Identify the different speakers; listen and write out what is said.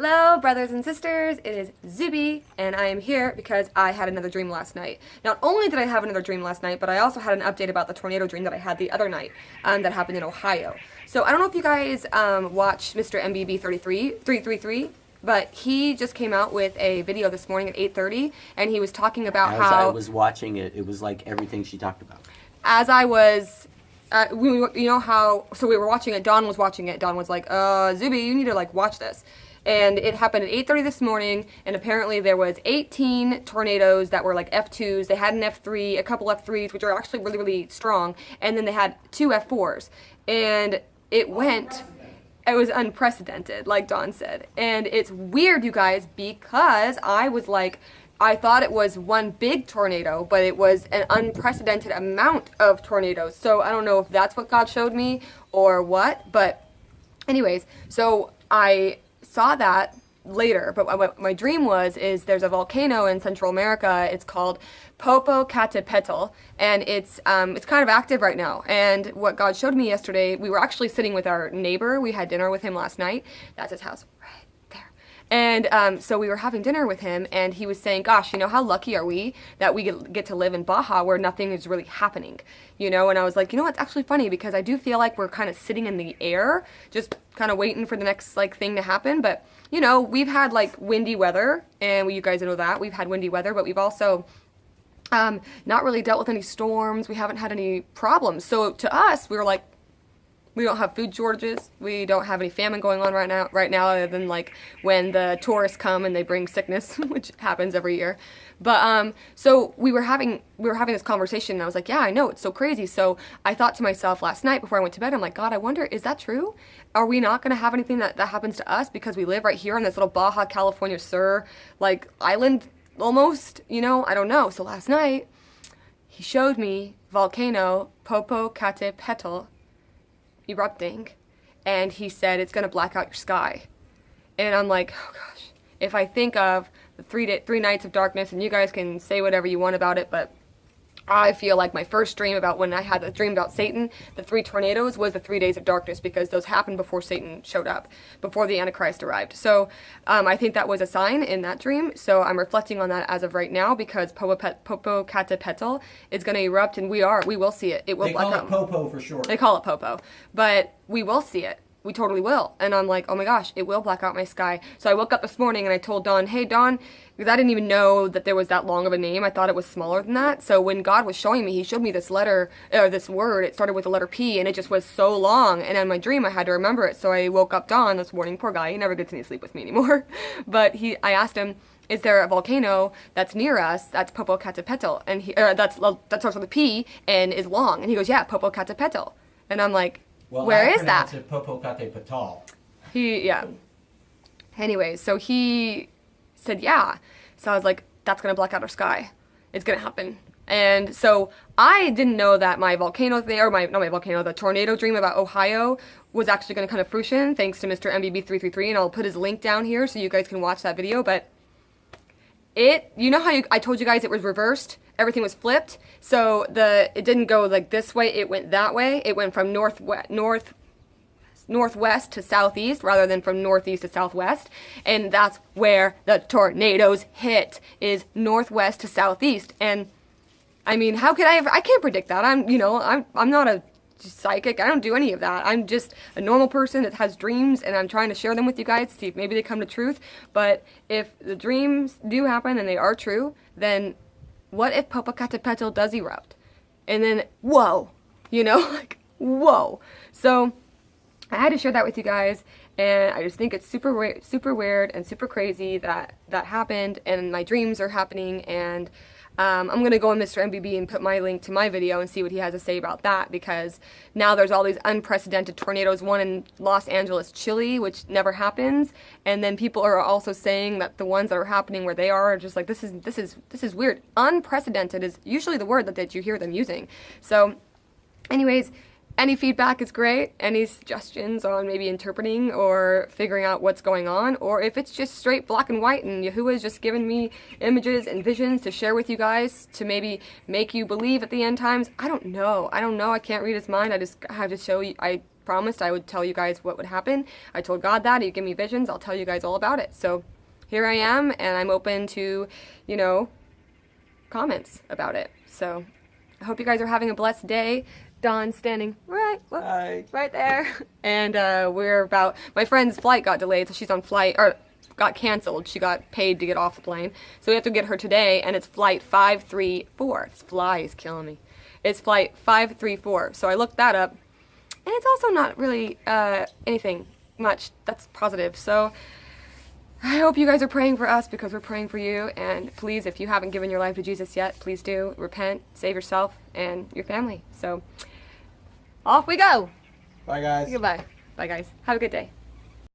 Speaker 1: Hello, brothers and sisters. It is Zoubi, and I am here because I had another dream last night. Not only did I have another dream last night, but I also had an update about the tornado dream that I had the other night that happened in Ohio. So I don't know if you guys watched Mr. MBB 333, but he just came out with a video this morning at 8:30, and he was talking about
Speaker 2: As
Speaker 1: how...
Speaker 2: I was watching it, it was like everything she talked about.
Speaker 1: As I was... you know how... So we were watching it, Dawn was watching it. Dawn was like, Zoubi, you need to watch this. And it happened at 8:30 this morning, and apparently there was 18 tornadoes that were like F2s. They had an F3, a couple F3s, which are actually really, really strong, and then they had 2 F4s. And it was unprecedented, like Dawn said. And it's weird, you guys, because I thought it was one big tornado, but it was an unprecedented amount of tornadoes. So I don't know if that's what God showed me or what, but anyways, so I saw that later, but what my dream is there's a volcano in Central America. It's called Popocatépetl, and it's kind of active right now. And what God showed me yesterday, we were actually sitting with our neighbor. We had dinner with him last night. That's his house right there. And so we were having dinner with him, and he was saying, gosh, you know, how lucky are we that we get to live in Baja where nothing is really happening, you know? And I was like, you know, it's actually funny because I do feel like we're kind of sitting in the air, just kind of waiting for the next thing to happen. But you know, we've had windy weather, and you guys know that we've had windy weather, but we've also not really dealt with any storms. We haven't had any problems. So to us, we were like, we don't have food shortages. We don't have any famine going on right now, other than when the tourists come and they bring sickness, which happens every year. But so we were having this conversation, and I was like, yeah, I know, it's so crazy. So I thought to myself last night before I went to bed, I'm like, God, I wonder, is that true? Are we not going to have anything that happens to us because we live right here on this little Baja California Sur island almost? You know, I don't know. So last night he showed me Volcano Popocatépetl erupting, and he said it's going to black out your sky. And I'm like, oh gosh, if I think of the three nights of darkness, and you guys can say whatever you want about it, but I feel like my first dream about when I had the dream about Satan, the 3 tornadoes, was the 3 days of darkness, because those happened before Satan showed up, before the Antichrist arrived. So I think that was a sign in that dream. So I'm reflecting on that as of right now, because Popocatépetl is going to erupt, and we will see it. It will.
Speaker 3: They call it Popo for short.
Speaker 1: They call it Popo, but we will see it. We totally will. And I'm like, oh my gosh, it will black out my sky. So I woke up this morning and I told Dawn, hey Dawn, because I didn't even know that there was that long of a name. I thought it was smaller than that. So when God was showing me, he showed me this letter, or this word. It started with the letter P, and it just was so long. And in my dream, I had to remember it. So I woke up Dawn this morning. Poor guy, he never gets any sleep with me anymore. But I asked him, is there a volcano that's near us that's Popocatépetl? And that starts with a P and is long. And he goes, yeah, Popocatépetl. And I'm like,
Speaker 3: well,
Speaker 1: where is that?
Speaker 3: It Popocatépetl.
Speaker 1: Yeah. Anyways, so he said, yeah. So I was like, that's going to black out our sky. It's going to happen. And so I didn't know that my volcano thing, or the tornado dream about Ohio was actually going to come to fruition, thanks to Mr. MBB 333, and I'll put his link down here so you guys can watch that video. But you know how I told you guys it was reversed? Everything was flipped. So it didn't go this way, it went that way. It went from northwest to southeast rather than from northeast to southwest. And that's where the tornadoes hit, is northwest to southeast. And I mean, how could I can't predict that. I'm not a psychic. I don't do any of that. I'm just a normal person that has dreams, and I'm trying to share them with you guys to see if maybe they come to truth. But if the dreams do happen and they are true, then what if Popocatépetl does erupt? And then, whoa, whoa. So I had to share that with you guys, and I just think it's super weird and super crazy that happened, and my dreams are happening. And I'm going to go on Mr. MBB and put my link to my video and see what he has to say about that, because now there's all these unprecedented tornadoes, one in Los Angeles, Chile, which never happens, and then people are also saying that the ones that are happening where they are just like, this is weird. Unprecedented is usually the word that you hear them using. So anyways, any feedback is great. Any suggestions on maybe interpreting or figuring out what's going on, or if it's just straight black and white and Yahuwah's just given me images and visions to share with you guys to maybe make you believe at the end times. I don't know. I can't read his mind. I just have to show you. I promised I would tell you guys what would happen. I told God that. He'd give me visions. I'll tell you guys all about it. So here I am, and I'm open to, you know, comments about it. So I hope you guys are having a blessed day. Dawn's standing right there. And my friend's flight got delayed, so she's on flight, or got canceled. She got paid to get off the plane. So we have to get her today, and it's flight 534. This fly is killing me. It's flight 534. So I looked that up, and it's also not really anything much that's positive. So I hope you guys are praying for us, because we're praying for you. And please, if you haven't given your life to Jesus yet, please do. Repent, save yourself and your family. So off we go.
Speaker 3: Bye, guys.
Speaker 1: Goodbye. Bye, guys. Have a good day.